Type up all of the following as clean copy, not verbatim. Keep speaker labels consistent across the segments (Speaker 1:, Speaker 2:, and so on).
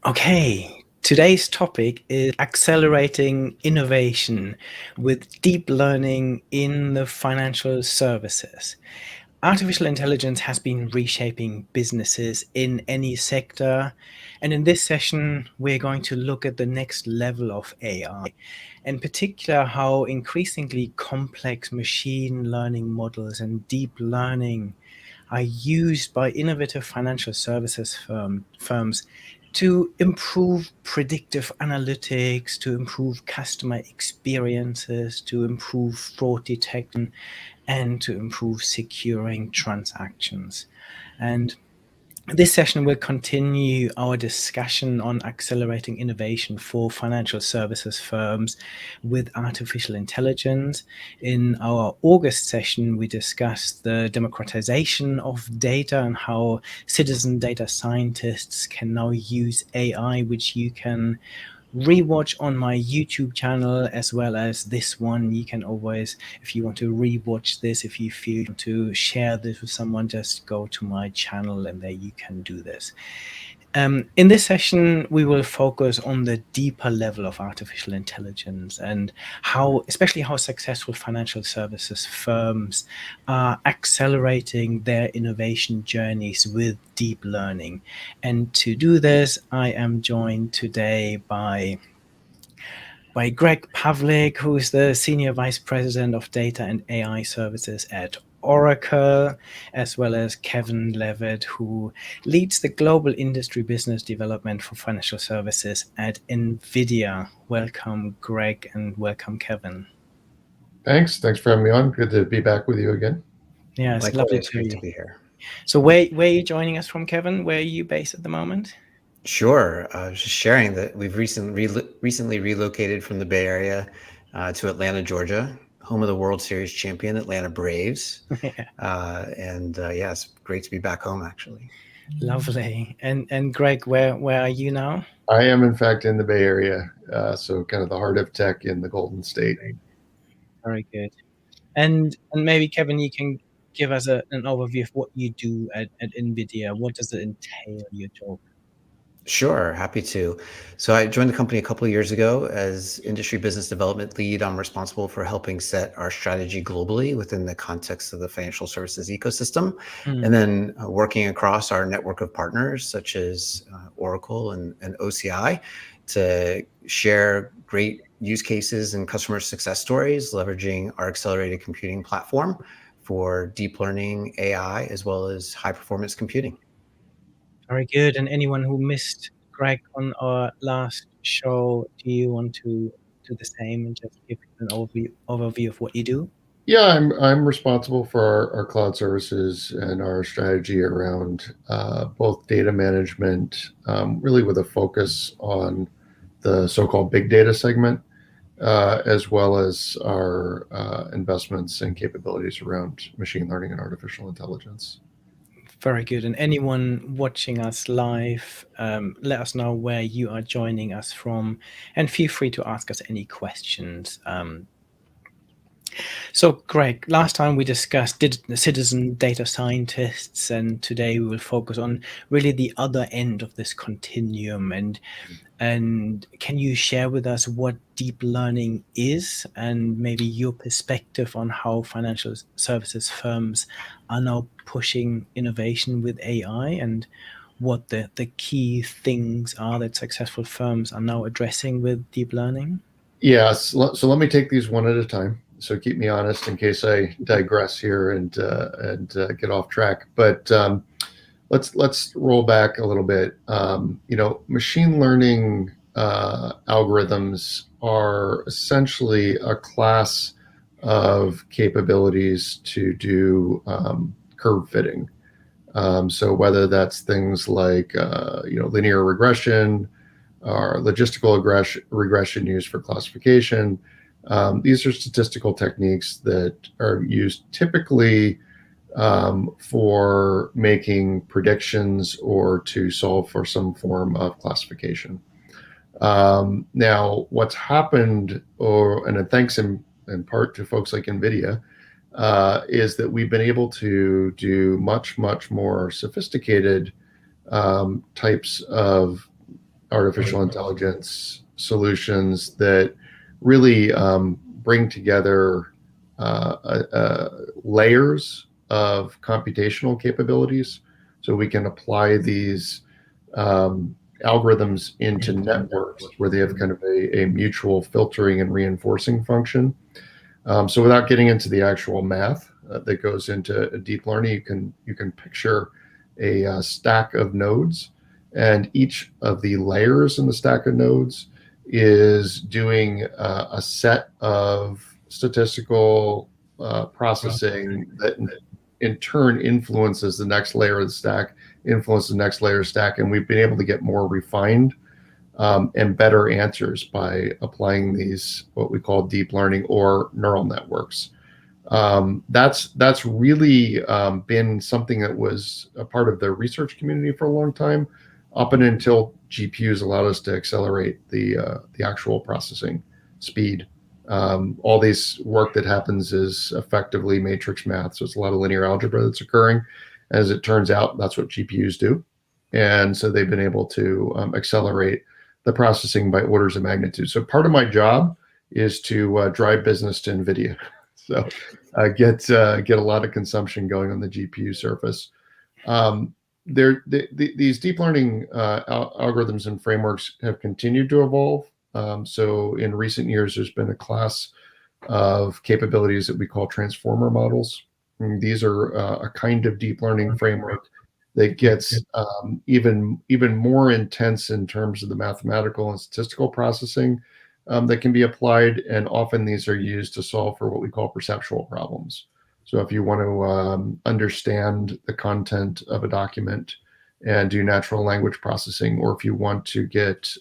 Speaker 1: Okay, today's topic is accelerating innovation with deep learning in the financial services. Artificial intelligence has been reshaping businesses in any sector. And in this session, we're going to look at the next level of AI, in particular, how increasingly complex machine learning models and deep learning are used by innovative financial services firms to improve predictive analytics, to improve customer experiences, to improve fraud detection, and to improve securing transactions. And this session will continue our discussion on accelerating innovation for financial services firms with artificial intelligence. In our August session, we discussed the democratization of data and how citizen data scientists can now use AI, which you can rewatch on my YouTube channel as well as this one. You can always, if you want to rewatch this, if you feel to share this with someone, just go to my channel and there you can do this. In this session, we will focus on the deeper level of artificial intelligence and how, especially how successful financial services firms are accelerating their innovation journeys with deep learning. And to do this, I am joined today by Greg Pavlik, who is the Senior Vice President of Data and AI Services at Oracle, as well as Kevin Levitt, who leads the global industry business development for financial services at Nvidia. Welcome, Greg, and welcome, Kevin.
Speaker 2: Thanks for having me on. Good to be back with you again.
Speaker 1: Yeah, it's
Speaker 3: Likewise,
Speaker 1: lovely
Speaker 3: great to be here.
Speaker 1: So where are you joining us from, Kevin? Where are you based at the moment?
Speaker 3: Sure. I was just sharing that we've recently relocated from the Bay Area to Atlanta, Georgia, home of the World Series champion Atlanta Braves. Yeah, it's great to be back home, actually.
Speaker 1: Lovely. And Greg, where are you now?
Speaker 2: I am, in fact, in the Bay Area, so kind of the heart of tech in the Golden State.
Speaker 1: Very good. And maybe, Kevin, you can give us an overview of what you do at Nvidia. What does it entail, your job?
Speaker 3: Sure, happy to. So I joined the company a couple of years ago as industry business development lead. I'm responsible for helping set our strategy globally within the context of the financial services ecosystem, and then working across our network of partners such as Oracle and OCI to share great use cases and customer success stories, leveraging our accelerated computing platform for deep learning, AI, as well as high performance computing.
Speaker 1: Very good. And anyone who missed Greg on our last show, do you want to do the same and just give an overview of what you do?
Speaker 2: Yeah, I'm responsible for our cloud services and our strategy around both data management, really with a focus on the so-called big data segment, as well as our investments and capabilities around machine learning and artificial intelligence.
Speaker 1: Very good. And anyone watching us live, let us know where you are joining us from, and feel free to ask us any questions. So, Greg, last time we discussed citizen data scientists, and today we will focus on really the other end of this continuum. And can you share with us what deep learning is, and maybe your perspective on how financial services firms are now pushing innovation with AI, and what the key things are that successful firms are now addressing with deep learning?
Speaker 2: Yes, so let me take these one at a time. So keep me honest in case I digress here and get off track. But let's roll back a little bit. Machine learning algorithms are essentially a class of capabilities to do curve fitting. So whether that's things like linear regression or logistical regression used for classification, these are statistical techniques that are used typically for making predictions or to solve for some form of classification. Now, what's happened, and thanks in part to folks like Nvidia, is that we've been able to do much more sophisticated types of artificial intelligence solutions that really bring together layers of computational capabilities, so we can apply these algorithms into networks where they have kind of a mutual filtering and reinforcing function. So without getting into the actual math that goes into deep learning, you can picture a stack of nodes, and each of the layers in the stack of nodes is doing a set of statistical processing that in turn influences the next layer of the stack, influences the next layer of stack, and we've been able to get more refined and better answers by applying these, what we call deep learning or neural networks. That's really been something that was a part of the research community for a long time, up and until GPUs allowed us to accelerate the actual processing speed. All this work that happens is effectively matrix math, so it's a lot of linear algebra that's occurring. As it turns out, that's what GPUs do, and so they've been able to accelerate the processing by orders of magnitude. So part of my job is to drive business to Nvidia. So get a lot of consumption going on the GPU surface. These deep learning algorithms and frameworks have continued to evolve. So in recent years, there's been a class of capabilities that we call transformer models. And these are a kind of deep learning framework that gets even more intense in terms of the mathematical and statistical processing that can be applied, and often these are used to solve for what we call perceptual problems. So if you want to understand the content of a document and do natural language processing, or if you want to get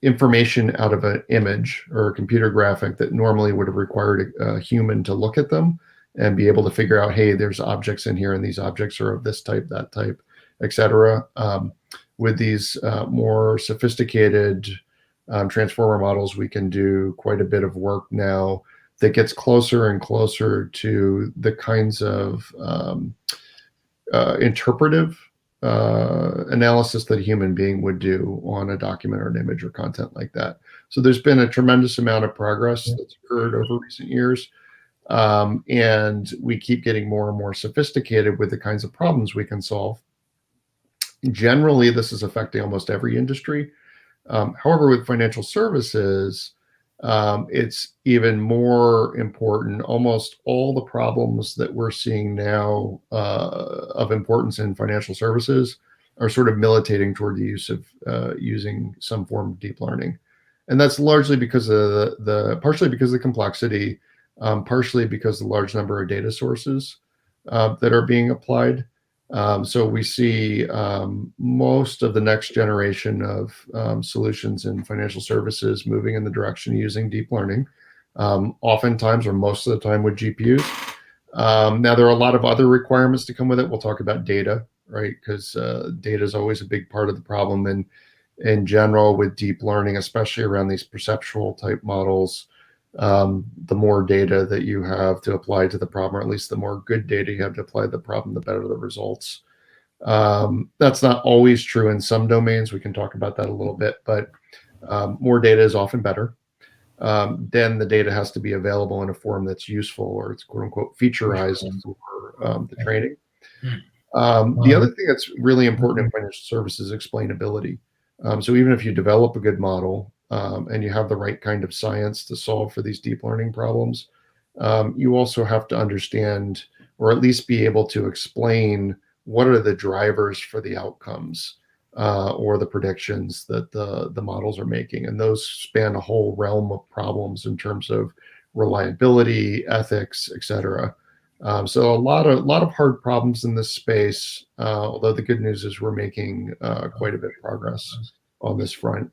Speaker 2: information out of an image or a computer graphic that normally would have required a human to look at them and be able to figure out, hey, there's objects in here and these objects are of this type, that type, etc. With these more sophisticated transformer models, we can do quite a bit of work now that gets closer and closer to the kinds of interpretive analysis that a human being would do on a document or an image or content like that. So there's been a tremendous amount of progress that's occurred over recent years. And we keep getting more and more sophisticated with the kinds of problems we can solve. Generally, this is affecting almost every industry. However, with financial services, it's even more important. Almost all the problems that we're seeing now of importance in financial services are sort of militating toward the use of using some form of deep learning. And that's largely because of partially because of the complexity, partially because of the large number of data sources that are being applied. So we see most of the next generation of solutions in financial services moving in the direction of using deep learning, oftentimes or most of the time with GPUs. Now, there are a lot of other requirements to come with it. We'll talk about data, right? Because data is always a big part of the problem. And in general, with deep learning, especially around these perceptual type models, the more data that you have to apply to the problem, or at least the more good data you have to apply to the problem, the better the results. That's not always true in some domains. We can talk about that a little bit, but more data is often better. Then the data has to be available in a form that's useful, or it's quote unquote featureized for the training. The other thing that's really important in financial services is explainability. So even if you develop a good model, and you have the right kind of science to solve for these deep learning problems, you also have to understand, or at least be able to explain, what are the drivers for the outcomes or the predictions that the models are making. And those span a whole realm of problems in terms of reliability, ethics, etc. So a lot of hard problems in this space, although the good news is we're making quite a bit of progress on this front.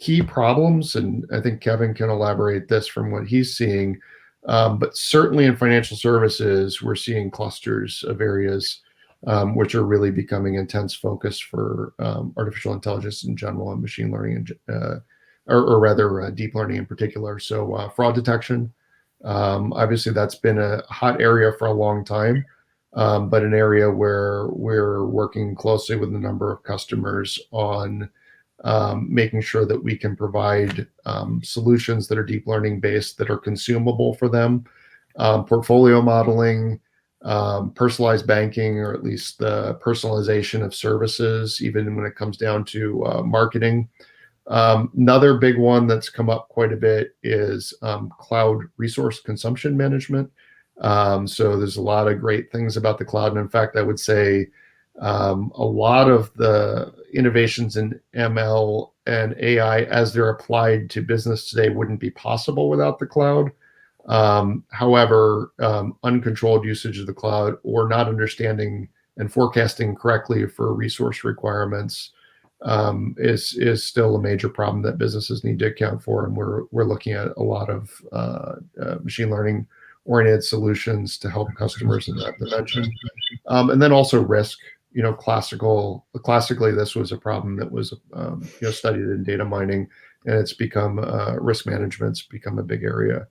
Speaker 2: Key problems, and I think Kevin can elaborate this from what he's seeing, but certainly in financial services, we're seeing clusters of areas which are really becoming intense focus for artificial intelligence in general and machine learning, or rather deep learning in particular. So fraud detection, obviously that's been a hot area for a long time. but an area where we're working closely with a number of customers on making sure that we can provide solutions that are deep learning based, that are consumable for them, portfolio modeling, personalized banking, or at least the personalization of services, even when it comes down to marketing. Another big one that's come up quite a bit is cloud resource consumption management. So there's a lot of great things about the cloud. And in fact, I would say a lot of the innovations in ML and AI as they're applied to business today wouldn't be possible without the cloud. However, uncontrolled usage of the cloud or not understanding and forecasting correctly for resource requirements is still a major problem that businesses need to account for. And we're looking at a lot of machine learning oriented solutions to help customers in that dimension. And then also risk. Classically, this was a problem that was studied in data mining, and it's become risk management's become a big area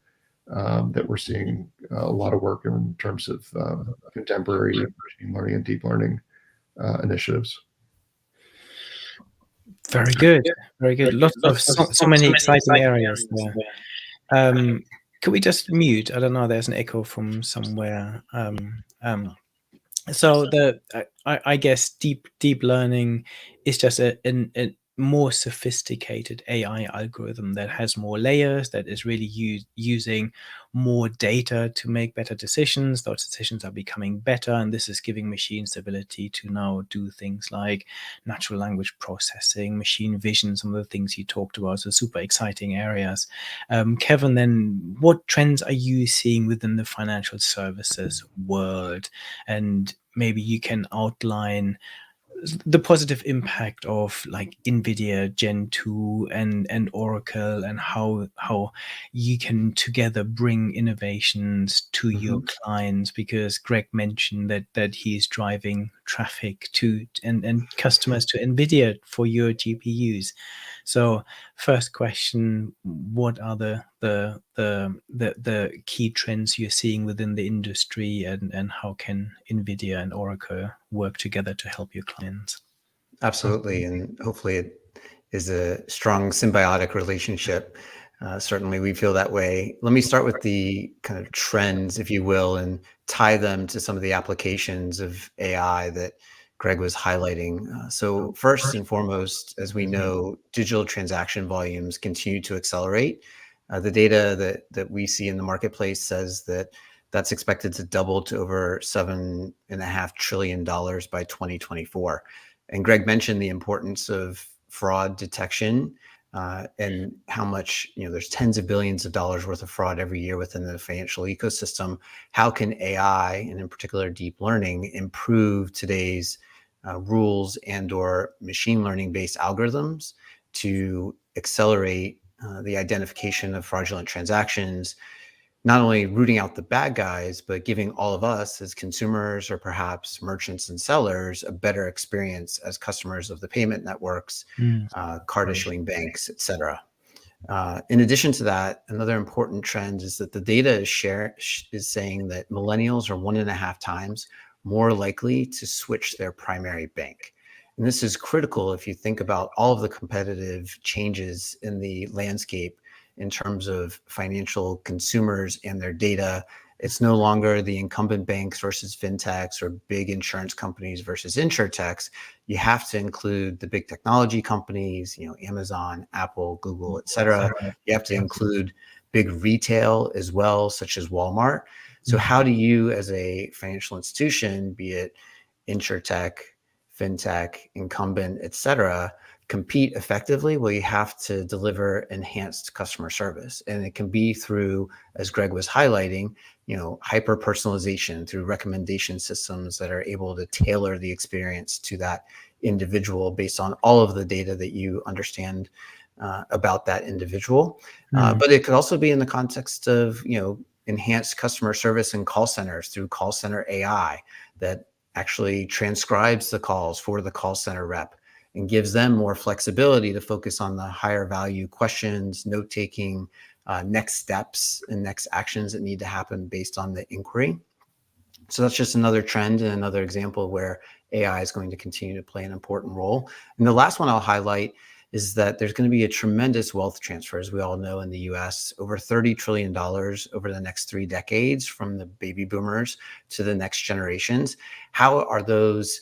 Speaker 2: that we're seeing a lot of work in terms of contemporary machine learning and deep learning initiatives.
Speaker 1: Very good, very good. Lots of so many exciting areas there. Could we just mute? I don't know. There's an echo from somewhere. So I guess deep learning is just a more sophisticated AI algorithm that has more layers, that is really using more data to make better decisions. Those decisions are becoming better, and this is giving machines the ability to now do things like natural language processing, machine vision, some of the things you talked about. So super exciting areas. Kevin, then what trends are you seeing within the financial services world? And maybe you can outline the positive impact of like Nvidia Gen 2 and Oracle, and how you can together bring innovations to your clients, because Greg mentioned that he's driving traffic to and customers to Nvidia for your GPUs. So first question, what are the key trends you're seeing within the industry, and how can Nvidia and Oracle work together to help your clients?
Speaker 3: Absolutely. And hopefully it is a strong symbiotic relationship. Certainly we feel that way. Let me start with the kind of trends, if you will, and tie them to some of the applications of AI that Greg was highlighting. So first and foremost, as we know, digital transaction volumes continue to accelerate. The data that we see in the marketplace says that that's expected to double to over $7.5 trillion by 2024. And Greg mentioned the importance of fraud detection and how much, there's tens of billions of dollars worth of fraud every year within the financial ecosystem. How can AI, and in particular deep learning, improve today's rules and or machine learning based algorithms to accelerate the identification of fraudulent transactions, not only rooting out the bad guys, but giving all of us as consumers, or perhaps merchants and sellers, a better experience as customers of the payment networks, card issuing banks, et cetera. In addition to that, another important trend is that the data is saying that millennials are 1.5 times more likely to switch their primary bank. And this is critical if you think about all of the competitive changes in the landscape in terms of financial consumers and their data. It's no longer the incumbent banks versus fintechs, or big insurance companies versus insurtechs. You have to include the big technology companies, Amazon, Apple, Google, et cetera. You have to include big retail as well, such as Walmart. So how do you, as a financial institution, be it insurtech, fintech, incumbent, et cetera, compete effectively? Well, you have to deliver enhanced customer service. And it can be through, as Greg was highlighting, hyper personalization, through recommendation systems that are able to tailor the experience to that individual based on all of the data that you understand about that individual. But it could also be in the context of, enhanced customer service and call centers through call center AI that actually transcribes the calls for the call center rep and gives them more flexibility to focus on the higher value questions, note-taking, next steps and next actions that need to happen based on the inquiry. So that's just another trend and another example where AI is going to continue to play an important role. And the last one I'll highlight is that there's going to be a tremendous wealth transfer, as we all know, in the US, over $30 trillion over the next 3 decades from the baby boomers to the next generations. How are those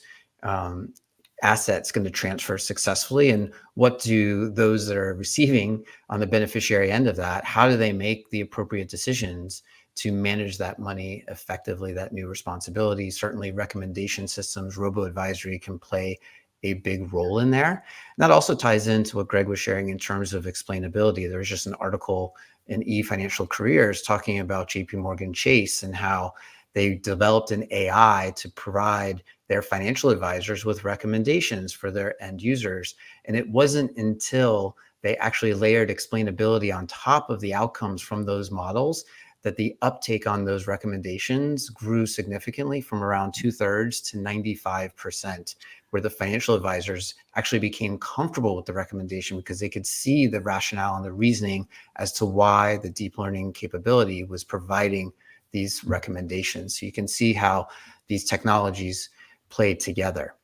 Speaker 3: assets going to transfer successfully? And what do those that are receiving on the beneficiary end of that, how do they make the appropriate decisions to manage that money effectively, that new responsibility? Certainly recommendation systems, robo-advisory can play a big role in there. And that also ties into what Greg was sharing in terms of explainability. There was just an article in eFinancial Careers talking about JP Morgan Chase and how they developed an AI to provide their financial advisors with recommendations for their end users. And it wasn't until they actually layered explainability on top of the outcomes from those models that the uptake on those recommendations grew significantly, from around 2/3 to 95%, where the financial advisors actually became comfortable with the recommendation because they could see the rationale and the reasoning as to why the deep learning capability was providing these recommendations. So you can see how these technologies play together.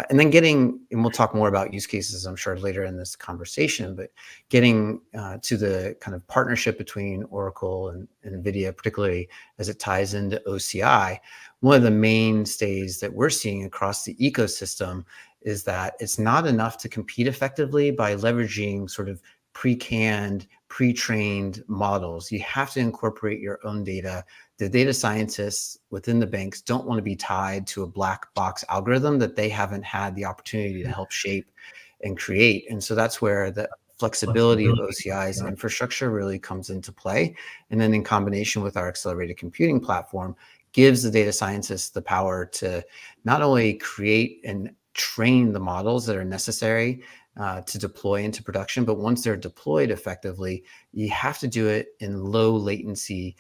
Speaker 3: And then and we'll talk more about use cases, I'm sure, later in this conversation, but getting to the kind of partnership between Oracle and Nvidia, particularly as it ties into OCI, one of the mainstays that we're seeing across the ecosystem is that it's not enough to compete effectively by leveraging sort of pre-canned, pre-trained models. You have to incorporate your own data. The data scientists within the banks don't want to be tied to a black box algorithm that they haven't had the opportunity to help shape and create. And so that's where the flexibility of OCI's infrastructure really comes into play. And then in combination with our accelerated computing platform, gives the data scientists the power to not only create and train the models that are necessary to deploy into production, but once they're deployed effectively, you have to do it in low latency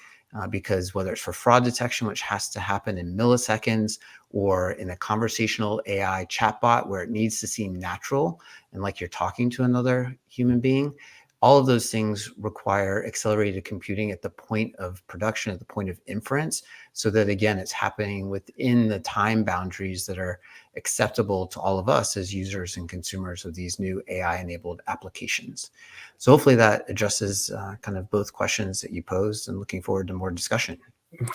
Speaker 3: because whether it's for fraud detection, which has to happen in milliseconds, or in a conversational AI chatbot where it needs to seem natural and like you're talking to another human being, all of those things require accelerated computing at the point of production, at the point of inference, so that, again, it's happening within the time boundaries that are acceptable to all of us as users and consumers of these new AI-enabled applications. So hopefully that addresses kind of both questions that you posed, and looking forward to more discussion.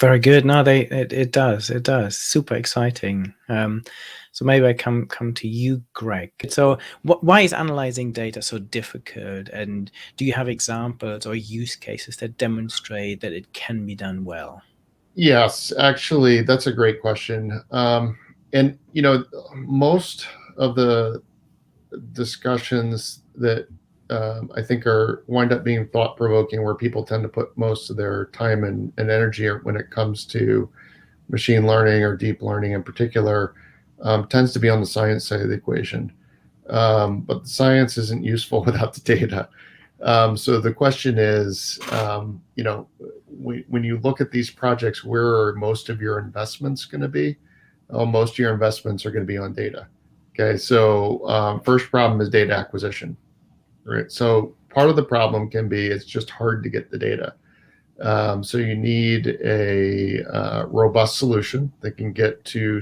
Speaker 1: Very good. No, it does. Super exciting. So maybe I come to you, Greg. So why is analyzing data so difficult? And do you have examples or use cases that demonstrate that it can be done well?
Speaker 2: Yes, actually, that's a great question. And most of the discussions that I think wind up being thought-provoking, where people tend to put most of their time and energy when it comes to machine learning or deep learning in particular, tends to be on the science side of the equation. But the science isn't useful without the data. So the question is, when you look at these projects, where are most of your investments going to be? Most of your investments are going to be on data. Okay, so first problem is data acquisition, right? So part of the problem can be it's just hard to get the data. So you need a robust solution that can get to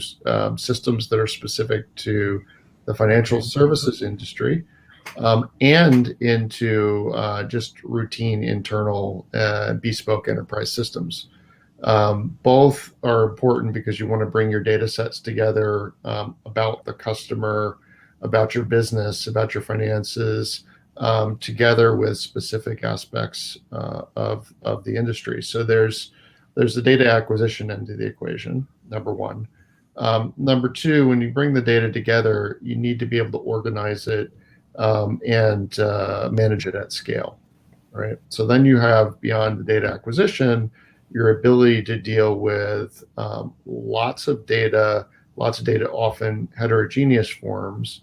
Speaker 2: systems that are specific to the financial services industry, and into just routine internal bespoke enterprise systems. Both are important because you want to bring your data sets together about the customer, about your business, about your finances, together with specific aspects of the industry. So there's the data acquisition end of the equation, number one. Number two, when you bring the data together, you need to be able to organize it and manage it at scale, right? So then you have, beyond the data acquisition, your ability to deal with lots of data, often heterogeneous forms.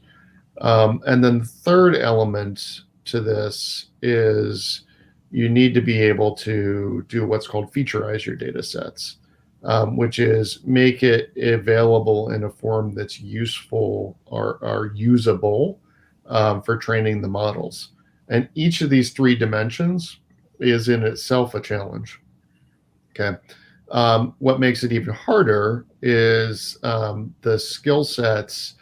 Speaker 2: And then the third element to this is you need to be able to do what's called featureize your data sets, which is make it available in a form that's useful or usable for training the models. And each of these three dimensions is in itself a challenge. Okay. What makes it even harder is the skill sets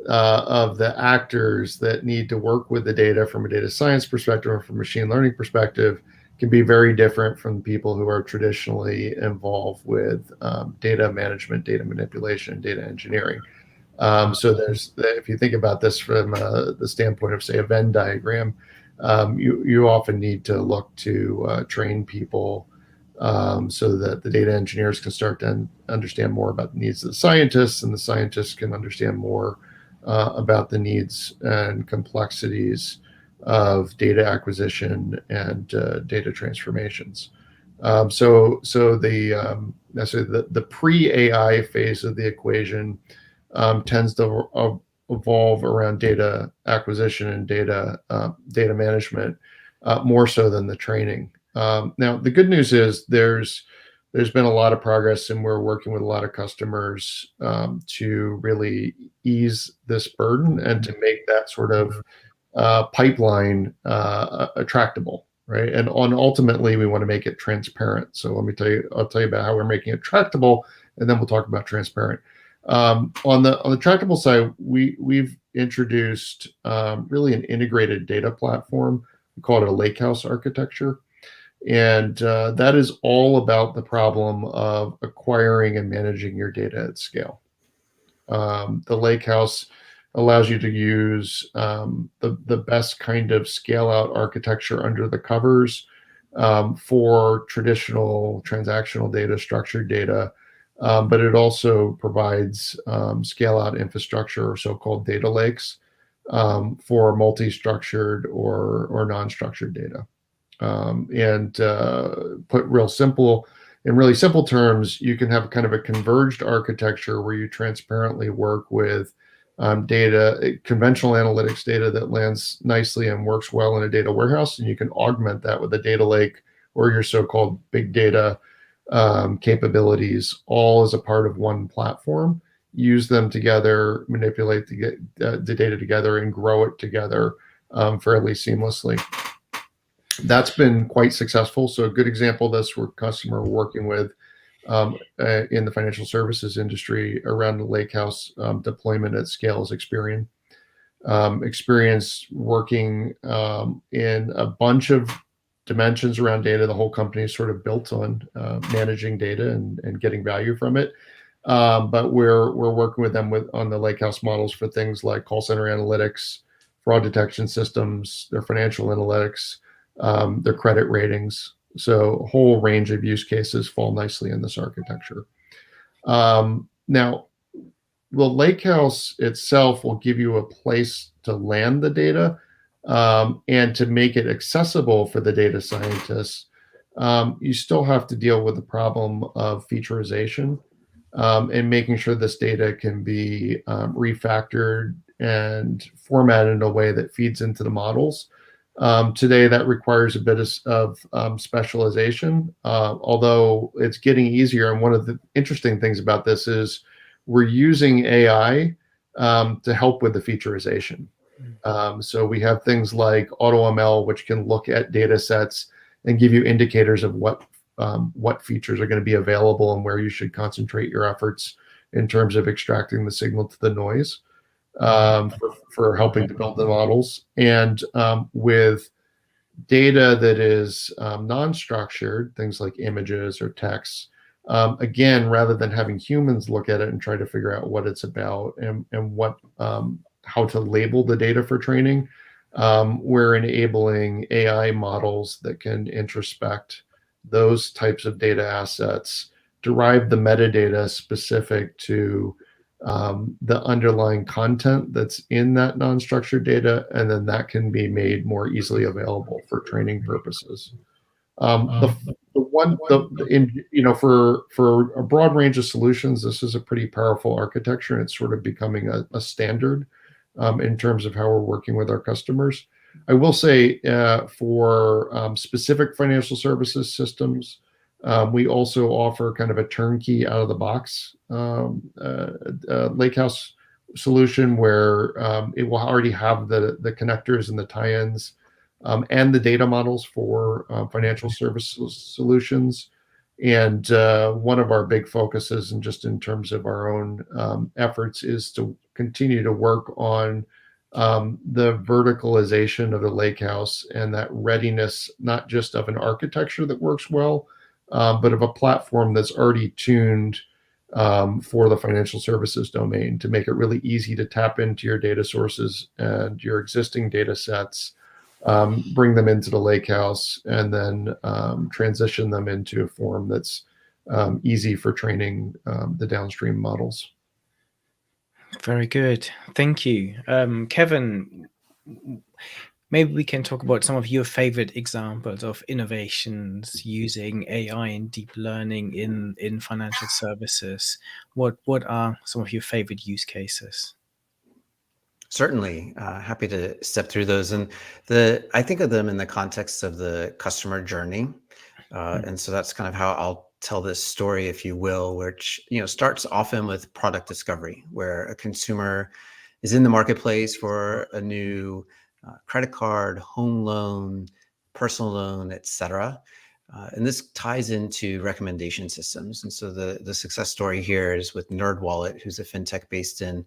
Speaker 2: of the actors that need to work with the data from a data science perspective or from a machine learning perspective can be very different from people who are traditionally involved with data management, data manipulation, data engineering. So if you think about this from the standpoint of, say, a Venn diagram, you often need to look to train people so that the data engineers can start to understand more about the needs of the scientists, and the scientists can understand more about the needs and complexities of data acquisition and data transformations. So the pre-AI phase of the equation tends to evolve around data acquisition and data management more so than the training. Now, the good news is there's been a lot of progress, and we're working with a lot of customers to really ease this burden and to make that sort of pipeline attractable, right? And ultimately, we want to make it transparent. So I'll tell you about how we're making it tractable, and then we'll talk about transparent. On the tractable side, we've introduced really an integrated data platform. We call it a lakehouse architecture. And that is all about the problem of acquiring and managing your data at scale. The lakehouse allows you to use the best kind of scale out architecture under the covers for traditional transactional data, structured data, but it also provides scale out infrastructure, or so-called data lakes, for multi-structured or non-structured data. And put in really simple terms, you can have kind of a converged architecture where you transparently work with data, conventional analytics data that lands nicely and works well in a data warehouse, and you can augment that with a data lake or your so-called big data capabilities, all as a part of one platform. Use them together, manipulate the data together, and grow it together fairly seamlessly. That's been quite successful. So a good example of this, we're customer working with in the financial services industry around the lakehouse deployment at scale is Experian. Experience working in a bunch of dimensions around data. The whole company is sort of built on managing data and getting value from it. But we're working with them on the lakehouse models for things like call center analytics, fraud detection systems, their financial analytics, their credit ratings. So a whole range of use cases fall nicely in this architecture. Now, the lakehouse itself will give you a place to land the data and to make it accessible for the data scientists. You still have to deal with the problem of featurization and making sure this data can be refactored and formatted in a way that feeds into the models. Today, that requires a bit of specialization, although it's getting easier. And one of the interesting things about this is we're using AI to help with the featurization. So we have things like AutoML, which can look at data sets and give you indicators of what features are going to be available and where you should concentrate your efforts in terms of extracting the signal to the noise. For helping to build the models. And with data that is non-structured, things like images or text, again, rather than having humans look at it and try to figure out what it's about and what how to label the data for training, we're enabling AI models that can introspect those types of data assets, derive the metadata specific to the underlying content that's in that non-structured data, and then that can be made more easily available for training purposes. For a broad range of solutions, this is a pretty powerful architecture, and it's sort of becoming a standard in terms of how we're working with our customers. I will say for specific financial services systems, we also offer kind of a turnkey out of the box lakehouse solution where it will already have the connectors and the tie-ins and the data models for financial services solutions. And one of our big focuses, and just in terms of our own efforts, is to continue to work on the verticalization of the lakehouse and that readiness, not just of an architecture that works well, but of a platform that's already tuned for the financial services domain to make it really easy to tap into your data sources and your existing data sets, bring them into the lakehouse, and then transition them into a form that's easy for training the downstream models.
Speaker 1: Very good. Thank you. Kevin, maybe we can talk about some of your favorite examples of innovations using AI and deep learning in financial services. What are some of your favorite use cases?
Speaker 3: Certainly, happy to step through those. And I think of them in the context of the customer journey. And so that's kind of how I'll tell this story, if you will, which, starts often with product discovery, where a consumer is in the marketplace for a new credit card, home loan, personal loan, et cetera. And this ties into recommendation systems. And so the success story here is with Nerdwallet, who's a fintech based in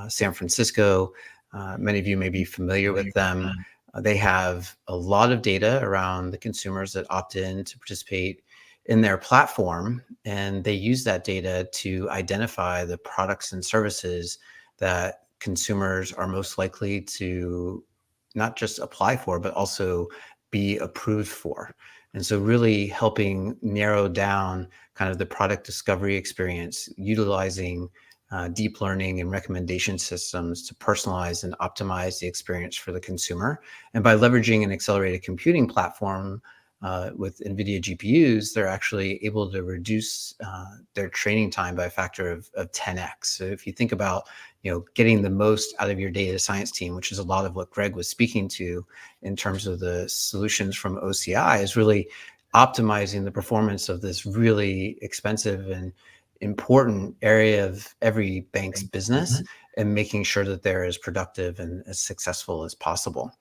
Speaker 3: San Francisco. Many of you may be familiar with them. They have a lot of data around the consumers that opt in to participate in their platform, and they use that data to identify the products and services that consumers are most likely to not just apply for, but also be approved for. And so really helping narrow down kind of the product discovery experience, utilizing deep learning and recommendation systems to personalize and optimize the experience for the consumer. And by leveraging an accelerated computing platform with Nvidia GPUs, they're actually able to reduce their training time by a factor of 10x. So if you think about getting the most out of your data science team, which is a lot of what Greg was speaking to in terms of the solutions from OCI, is really optimizing the performance of this really expensive and important area of every bank's business, and making sure that they're as productive and as successful as possible.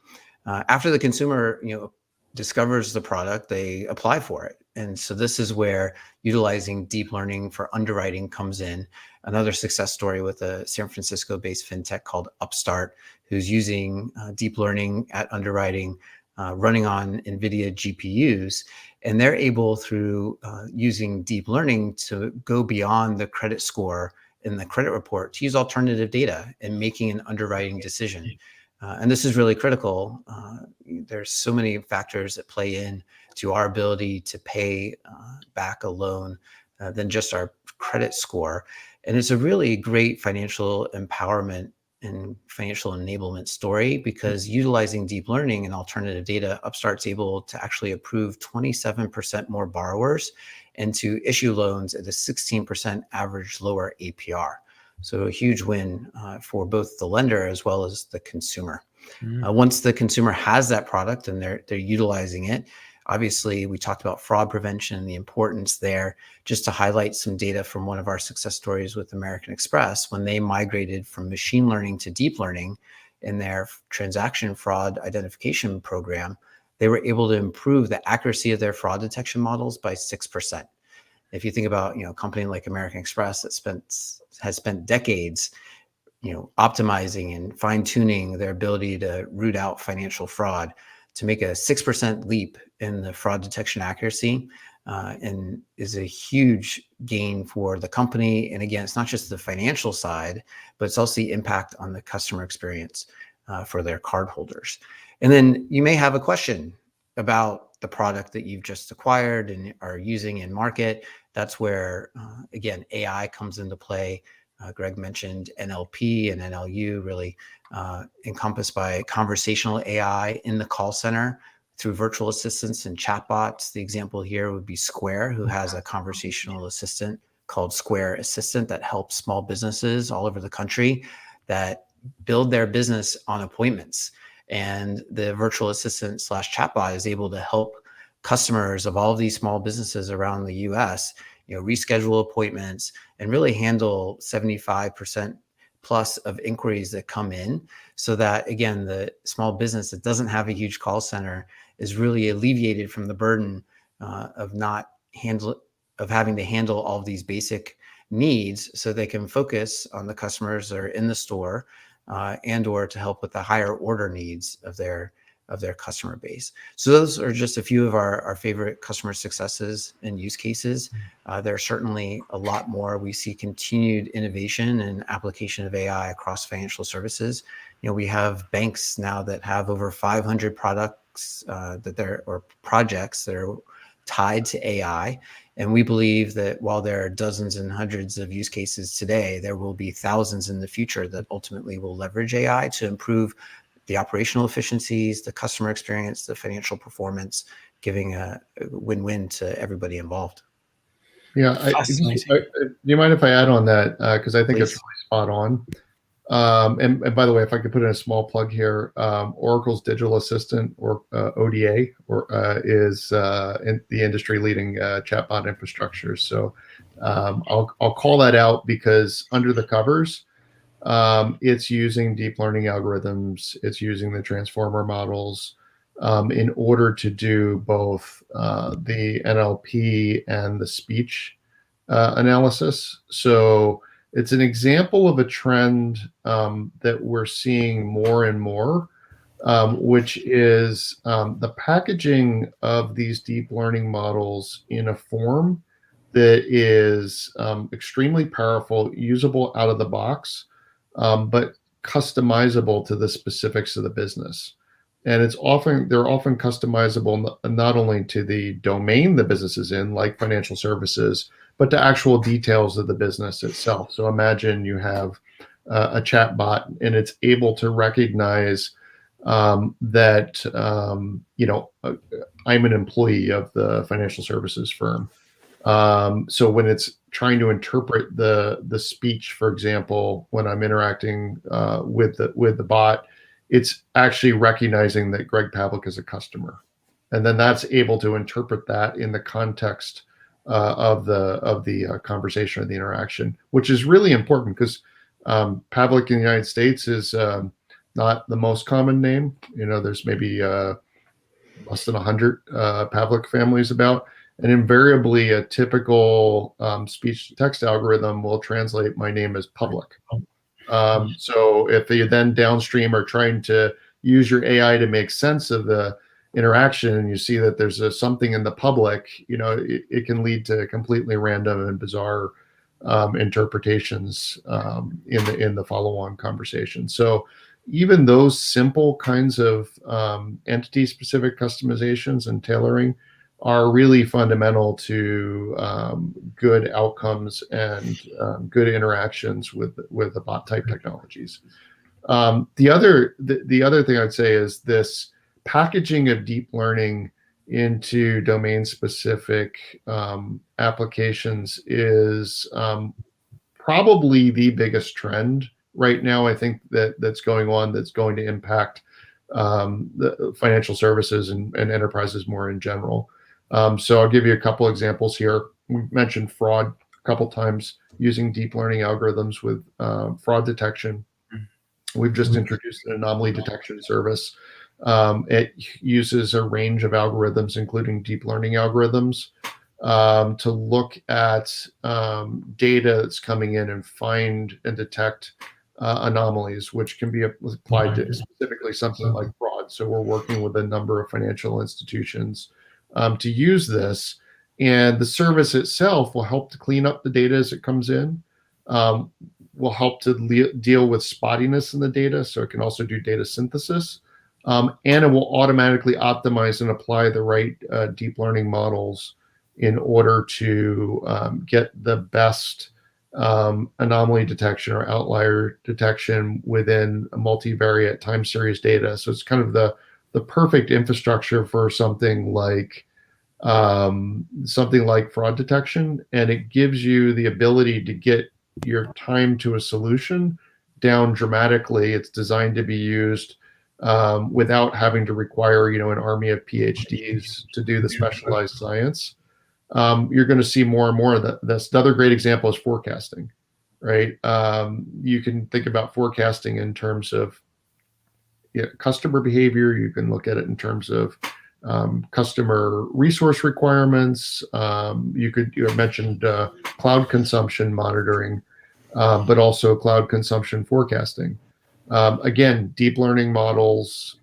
Speaker 3: After the consumer, discovers the product, they apply for it. And so this is where utilizing deep learning for underwriting comes in. Another success story with a San Francisco-based fintech called Upstart, who's using deep learning at underwriting, running on Nvidia GPUs. And they're able, through using deep learning, to go beyond the credit score in the credit report to use alternative data in making an underwriting decision. And this is really critical. There's so many factors that play in to our ability to pay back a loan than just our credit score. And it's a really great financial empowerment and financial enablement story, because utilizing deep learning and alternative data, Upstart's able to actually approve 27% more borrowers and to issue loans at a 16% average lower APR. So a huge win for both the lender as well as the consumer. Once the consumer has that product and they're utilizing it, obviously we talked about fraud prevention and the importance there. Just to highlight some data from one of our success stories with American Express, when they migrated from machine learning to deep learning in their transaction fraud identification program, they were able to improve the accuracy of their fraud detection models by 6%. If you think about, a company like American Express that has spent decades, optimizing and fine-tuning their ability to root out financial fraud, to make a 6% leap in the fraud detection accuracy, and is a huge gain for the company. And again, it's not just the financial side, but it's also the impact on the customer experience for their cardholders. And then you may have a question about the product that you've just acquired and are using in market. That's where, again, AI comes into play. Greg mentioned NLP and NLU, really encompassed by conversational AI in the call center through virtual assistants and chatbots. The example here would be Square, who has a conversational assistant called Square Assistant that helps small businesses all over the country that build their business on appointments. And the virtual assistant / chatbot is able to help customers of all of these small businesses around the US, reschedule appointments and really handle 75% plus of inquiries that come in, so that, again, the small business that doesn't have a huge call center is really alleviated from the burden of not having to handle all of these basic needs so they can focus on the customers that are in the store, and or to help with the higher order needs of their customer base. So those are just a few of our favorite customer successes and use cases. There are certainly a lot more. We see continued innovation and application of AI across financial services. We have banks now that have over 500 products or projects that are tied to AI. And we believe that while there are dozens and hundreds of use cases today, there will be thousands in the future that ultimately will leverage AI to improve the operational efficiencies, the customer experience, the financial performance, giving a win-win to everybody involved.
Speaker 2: Yeah. Do you mind if I add on that? Because I think
Speaker 3: Please.
Speaker 2: it's really spot on. And by the way, if I could put in a small plug here, Oracle's digital assistant, or ODA, is in the industry-leading chatbot infrastructure. So I'll call that out because under the covers, it's using deep learning algorithms. It's using the transformer models in order to do both the NLP and the speech analysis. So it's an example of a trend that we're seeing more and more, which is the packaging of these deep learning models in a form that is extremely powerful, usable out of the box, but customizable to the specifics of the business. And they're often customizable not only to the domain the business is in, like financial services, but to actual details of the business itself. So imagine you have a chat bot and it's able to recognize that I'm an employee of the financial services firm. So when it's trying to interpret the speech, for example, when I'm interacting with the bot, it's actually recognizing that Greg Pavlik is a customer, and then that's able to interpret that in the context of the conversation or the interaction, which is really important because Pavlik in the United States is not the most common name. There's maybe less than 100 Pavlik families about. And invariably, a typical speech-to-text algorithm will translate my name as public. So if you then downstream are trying to use your AI to make sense of the interaction, and you see that there's something in the public, it can lead to completely random and bizarre interpretations in the follow-on conversation. So even those simple kinds of entity-specific customizations and tailoring are really fundamental to good outcomes and good interactions with the bot type technologies. The other thing I'd say is this packaging of deep learning into domain specific applications is probably the biggest trend right now. I think that's going on, that's going to impact the financial services and enterprises more in general. So I'll give you a couple examples here. We mentioned fraud a couple times, using deep learning algorithms with fraud detection. We've just introduced an anomaly detection service. It uses a range of algorithms, including deep learning algorithms, to look at data that's coming in and find and detect anomalies, which can be applied to specifically something like fraud. So we're working with a number of financial institutions to use this, and the service itself will help to clean up the data as it comes in, will help to deal with spottiness in the data, so it can also do data synthesis, and it will automatically optimize and apply the right deep learning models in order to get the best anomaly detection or outlier detection within a multivariate time series data. So it's kind of the perfect infrastructure for something like fraud detection, and it gives you the ability to get your time to a solution down dramatically. It's designed to be used without having to require an army of PhDs to do the specialized science. You're going to see more and more of that. That's another great example is forecasting, right? You can think about forecasting in terms of customer behavior. You can look at it in terms of customer resource requirements. You mentioned cloud consumption monitoring, but also cloud consumption forecasting. Again, deep learning models,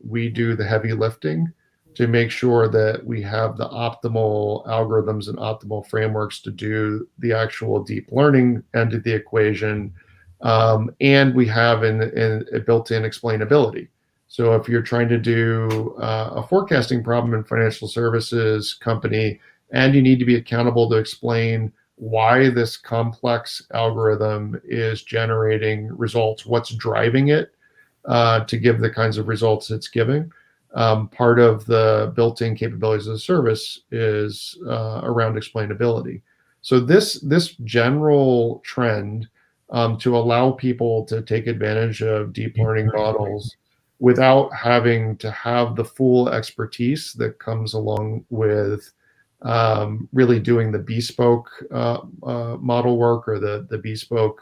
Speaker 2: we do the heavy lifting to make sure that we have the optimal algorithms and optimal frameworks to do the actual deep learning end of the equation. And we have a built-in explainability. So if you're trying to do a forecasting problem in financial services company, and you need to be accountable to explain why this complex algorithm is generating results, what's driving it to give the kinds of results it's giving. Part of the built-in capabilities of the service is around explainability. So this general trend to allow people to take advantage of deep learning models without having to have the full expertise that comes along with really doing the bespoke model work or the bespoke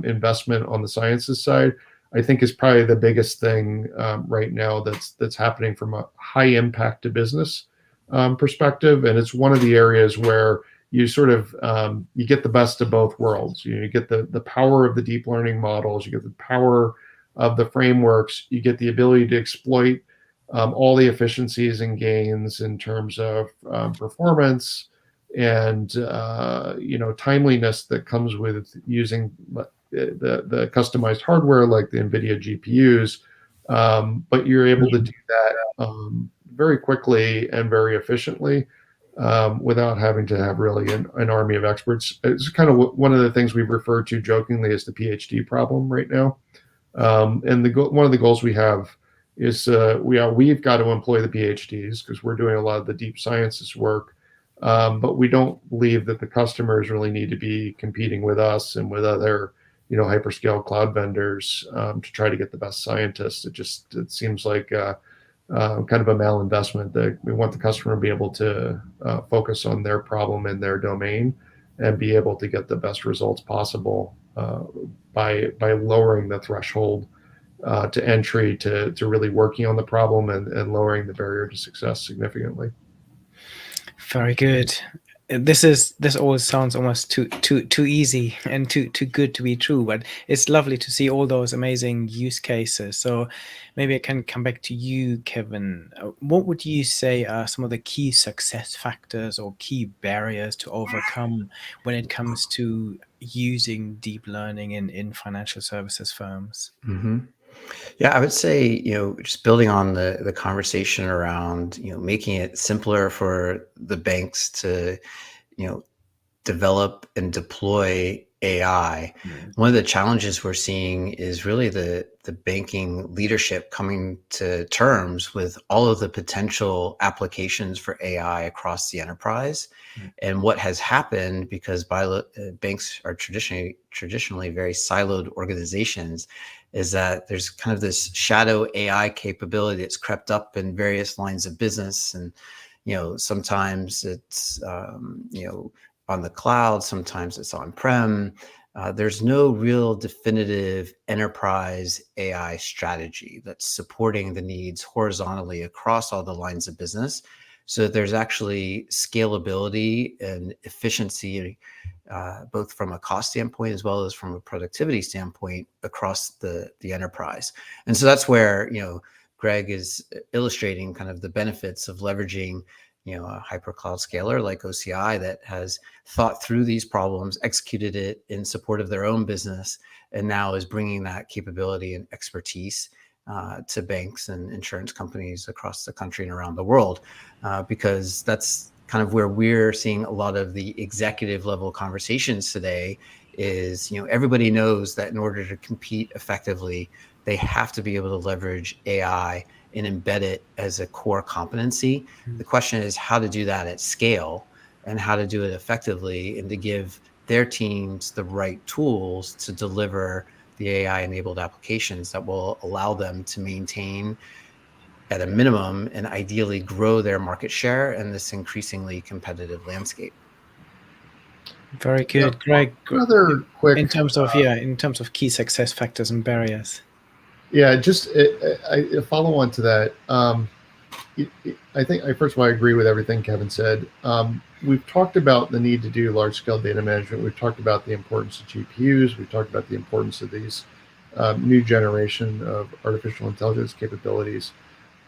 Speaker 2: investment on the sciences side, I think is probably the biggest thing right now that's happening from a high impact to business perspective. And it's one of the areas where you sort of you get the best of both worlds. You get the power of the deep learning models, you get the power of the frameworks, you get the ability to exploit all the efficiencies and gains in terms of performance and timeliness that comes with using the customized hardware like the Nvidia GPUs, but you're able to do that very quickly and very efficiently without having to have really an army of experts. It's kind of one of the things we've referred to jokingly as the PhD problem right now. And one of the goals we have is we've got to employ the PhDs because we're doing a lot of the deep sciences work, but we don't believe that the customers really need to be competing with us and with other hyperscale cloud vendors to try to get the best scientists. It seems like kind of a malinvestment. That we want the customer to be able to focus on their problem in their domain and be able to get the best results possible by lowering the threshold to entry to really working on the problem and lowering the barrier to success significantly.
Speaker 1: Very good. This always sounds almost too easy and too good to be true, but it's lovely to see all those amazing use cases. So maybe I can come back to you, Kevin. What would you say are some of the key success factors or key barriers to overcome when it comes to using deep learning in financial services firms?
Speaker 3: Mm-hmm. Yeah, I would say, just building on the conversation around, making it simpler for the banks to, develop and deploy AI. One of the challenges we're seeing is really the banking leadership coming to terms with all of the potential applications for AI across the enterprise. And what has happened, because banks are traditionally very siloed organizations, is that there's kind of this shadow AI capability that's crept up in various lines of business. And, sometimes it's, on the cloud, sometimes it's on-prem. There's no real definitive enterprise AI strategy that's supporting the needs horizontally across all the lines of business. So there's actually scalability and efficiency, both from a cost standpoint as well as from a productivity standpoint across the enterprise. And so that's where, Greg is illustrating kind of the benefits of leveraging a hypercloud scaler like OCI that has thought through these problems, executed it in support of their own business, and now is bringing that capability and expertise to banks and insurance companies across the country and around the world, because that's kind of where we're seeing a lot of the executive level conversations today is, everybody knows that in order to compete effectively, they have to be able to leverage AI and embed it as a core competency. The question is how to do that at scale and how to do it effectively and to give their teams the right tools to deliver the AI-enabled applications that will allow them to maintain at a minimum and ideally grow their market share in this increasingly competitive landscape.
Speaker 1: Very good, Greg.
Speaker 2: Another quick
Speaker 1: in terms of key success factors and barriers.
Speaker 2: Yeah, just a follow on to that. I think, first of all, I agree with everything Kevin said. We've talked about the need to do large-scale data management. We've talked about the importance of GPUs. We've talked about the importance of these new generation of artificial intelligence capabilities.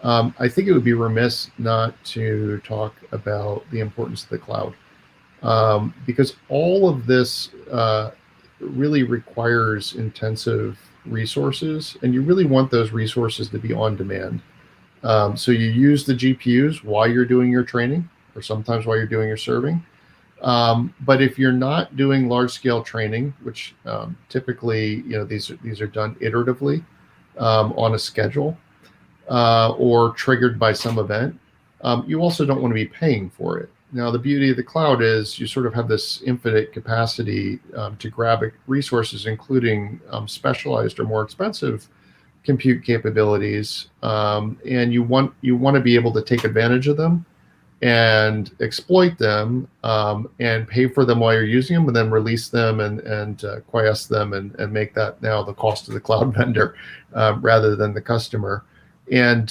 Speaker 2: I think it would be remiss not to talk about the importance of the cloud, because all of this really requires intensive resources, and you really want those resources to be on demand. So you use the GPUs while you're doing your training, or sometimes while you're doing your serving. But if you're not doing large-scale training, which typically, these are done iteratively on a schedule or triggered by some event, you also don't want to be paying for it. Now, the beauty of the cloud is you sort of have this infinite capacity to grab resources, including specialized or more expensive compute capabilities, and you want to be able to take advantage of them and exploit them, and pay for them while you're using them, and then release them and quiesce them and make that now the cost of the cloud vendor rather than the customer. And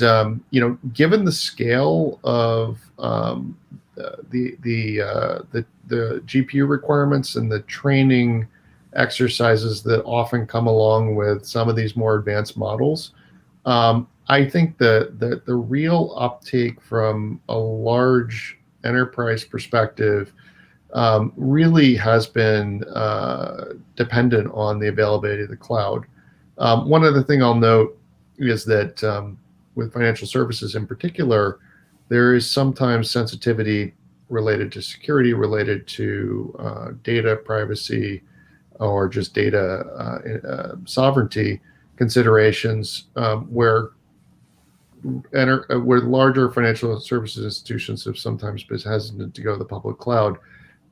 Speaker 2: given the scale of the GPU requirements and the training exercises that often come along with some of these more advanced models, I think that the real uptake from a large enterprise perspective really has been dependent on the availability of the cloud. One other thing I'll note is that with financial services in particular, there is sometimes sensitivity related to security, related to data privacy, or just data sovereignty considerations, where larger financial services institutions have sometimes been hesitant to go to the public cloud.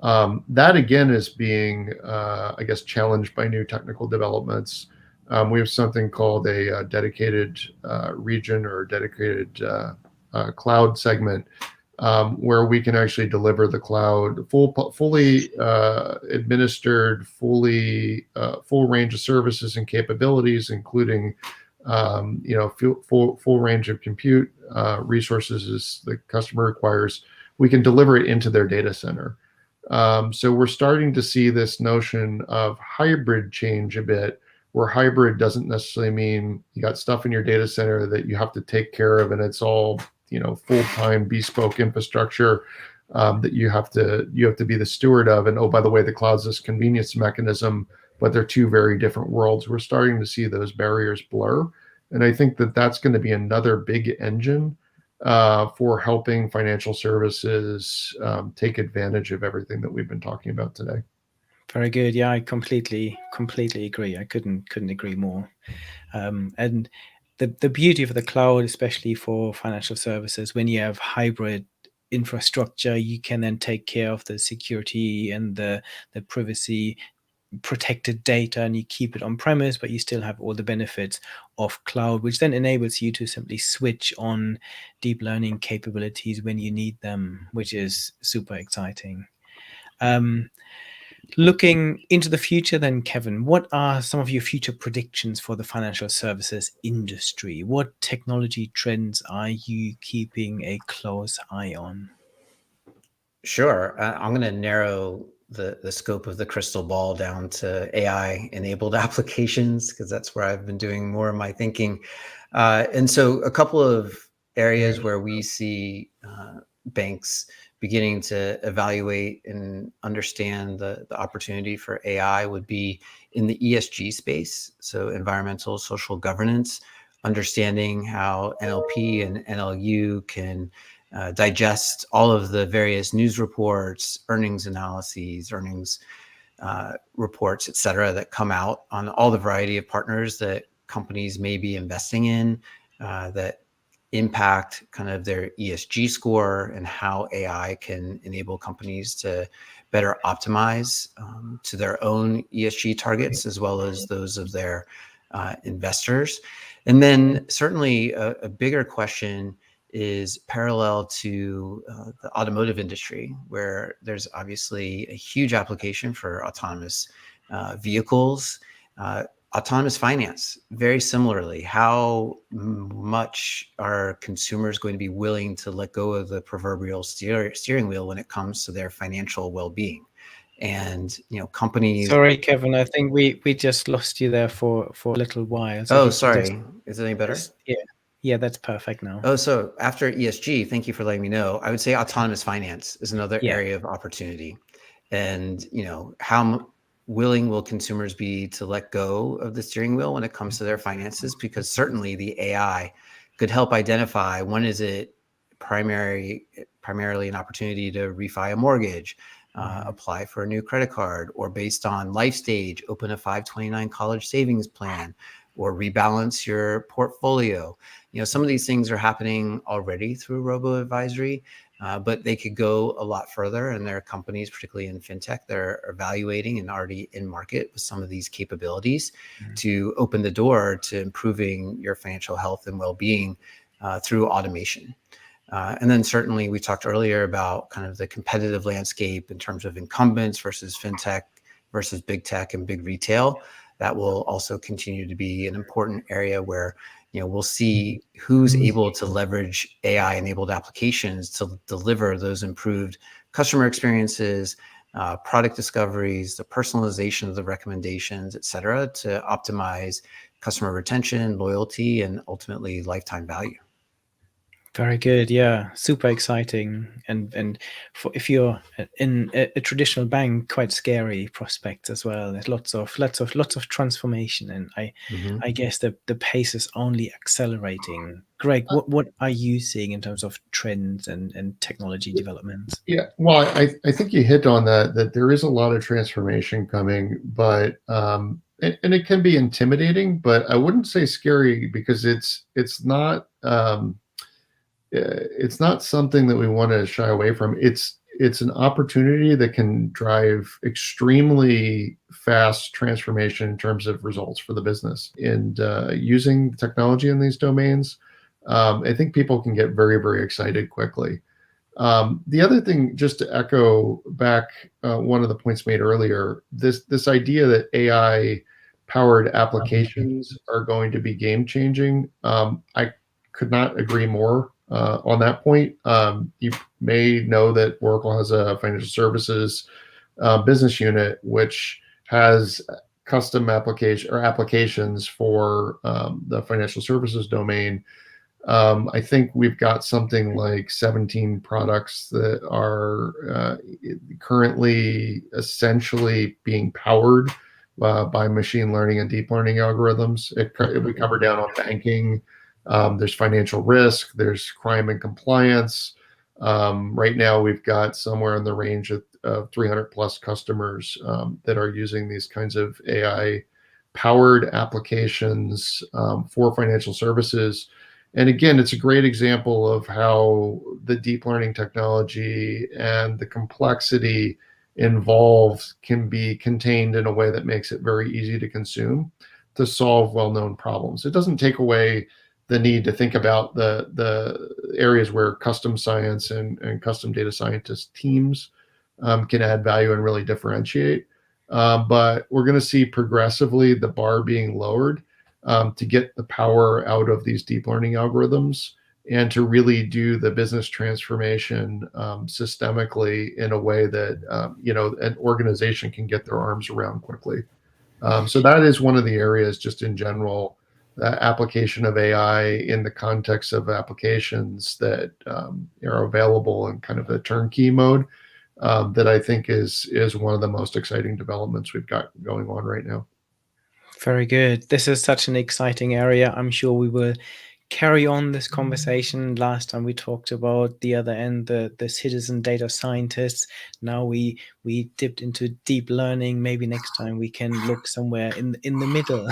Speaker 2: That again is being, I guess, challenged by new technical developments. We have something called a dedicated region or dedicated cloud segment, where we can actually deliver the cloud fully administered, full range of services and capabilities, including full range of compute resources as the customer requires. We can deliver it into their data center. So we're starting to see this notion of hybrid change a bit, where hybrid doesn't necessarily mean you got stuff in your data center that you have to take care of, and it's all full-time bespoke infrastructure that you have to be the steward of. And oh, by the way, the cloud's this convenience mechanism, but they're two very different worlds. We're starting to see those barriers blur, and I think that that's going to be another big engine for helping financial services take advantage of everything that we've been talking about today.
Speaker 1: Very good. Yeah, I completely agree. I couldn't agree more. And the beauty of the cloud, especially for financial services, when you have hybrid infrastructure, you can then take care of the security and the privacy, protected data, and you keep it on premise, but you still have all the benefits of cloud, which then enables you to simply switch on deep learning capabilities when you need them, which is super exciting. Looking into the future then, Kevin, what are some of your future predictions for the financial services industry? What technology trends are you keeping a close eye on?
Speaker 3: Sure. I'm going to narrow the scope of the crystal ball down to AI-enabled applications, because that's where I've been doing more of my thinking. And so a couple of areas where we see banks beginning to evaluate and understand the opportunity for AI would be in the ESG space, so environmental social governance, understanding how NLP and NLU can digest all of the various news reports, earnings analyses, earnings reports, et cetera, that come out on all the variety of partners that companies may be investing in that impact kind of their ESG score, and how AI can enable companies to better optimize to their own ESG targets, as well as those of their investors. And then certainly a bigger question is parallel to the automotive industry, where there's obviously a huge application for autonomous vehicles. Autonomous finance, very similarly. How much are consumers going to be willing to let go of the proverbial steering wheel when it comes to their financial well-being? And companies.
Speaker 1: Sorry, Kevin, I think we just lost you there for a little while. So if
Speaker 3: Oh,
Speaker 1: you could
Speaker 3: sorry. Is it any better?
Speaker 1: yeah, that's perfect now.
Speaker 3: Oh, so after ESG, thank you for letting me know. I would say autonomous finance is another
Speaker 1: Yeah.
Speaker 3: area of opportunity. And, how willing will consumers be to let go of the steering wheel when it comes to their finances? Because certainly the AI could help identify when is it primarily an opportunity to refi a mortgage, apply for a new credit card, or based on life stage, open a 529 college savings plan, or rebalance your portfolio. Some of these things are happening already through robo-advisory, but they could go a lot further. And there are companies, particularly in fintech, that are evaluating and already in market with some of these capabilities to open the door to improving your financial health and well-being through automation. And then certainly we talked earlier about kind of the competitive landscape in terms of incumbents versus fintech versus big tech and big retail. That will also continue to be an important area where we'll see who's able to leverage AI-enabled applications to deliver those improved customer experiences, product discoveries, the personalization of the recommendations, et cetera, to optimize customer retention, loyalty, and ultimately lifetime value.
Speaker 1: Very good. Yeah, super exciting. And if you're in a traditional bank, quite scary prospects as well. There's lots of transformation, and I guess the pace is only accelerating. Greg, what are you seeing in terms of trends and technology developments?
Speaker 2: Yeah, well, I think you hit on that there is a lot of transformation coming, but and it can be intimidating, but I wouldn't say scary, because it's not something that we want to shy away from. It's an opportunity that can drive extremely fast transformation in terms of results for the business. And using technology in these domains, I think people can get very, very excited quickly. The other thing, just to echo back one of the points made earlier, this idea that AI powered applications are going to be game changing. I could not agree more on that point. You may know that Oracle has a financial services business unit which has custom applications for the financial services domain. I think we've got something like 17 products that are currently essentially being powered by machine learning and deep learning algorithms. We cover down on banking. There's financial risk. There's crime and compliance. Right now, we've got somewhere in the range of 300 plus customers that are using these kinds of AI powered applications for financial services. And again, it's a great example of how the deep learning technology and the complexity involved can be contained in a way that makes it very easy to consume to solve well-known problems. It doesn't take away the need to think about the areas where custom science and custom data scientist teams can add value and really differentiate. But we're going to see progressively the bar being lowered to get the power out of these deep learning algorithms and to really do the business transformation systemically in a way that an organization can get their arms around quickly. So that is one of the areas, just in general, application of AI in the context of applications that are available in kind of a turnkey mode, that I think is one of the most exciting developments we've got going on right now.
Speaker 1: Very good. This is such an exciting area. I'm sure we will carry on this conversation. Last time we talked about the other end, the citizen data scientists. Now we dipped into deep learning. Maybe next time we can look somewhere in the middle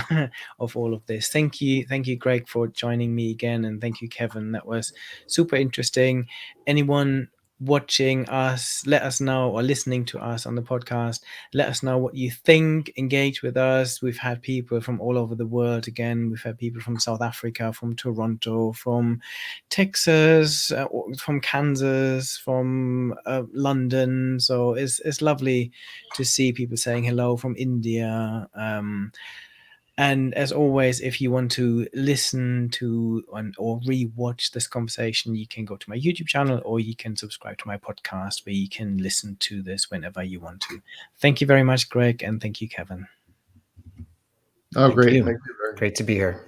Speaker 1: of all of this. Thank you, Greg, for joining me again, and thank you, Kevin. That was super interesting. Anyone watching us, let us know, or listening to us on the podcast, let us know what you think. Engage with us. We've had people from all over the world. Again, we've had people from South Africa, from Toronto, from Texas, from Kansas, from London. So it's lovely to see people saying hello from India. And as always, if you want to listen to or re-watch this conversation, you can go to my YouTube channel, or you can subscribe to my podcast, where you can listen to this whenever you want to. Thank you very much, Greg, and thank you, Kevin.
Speaker 2: Oh,
Speaker 3: Thank
Speaker 2: great.
Speaker 3: you.
Speaker 2: Thank you very much.
Speaker 3: Great to be here.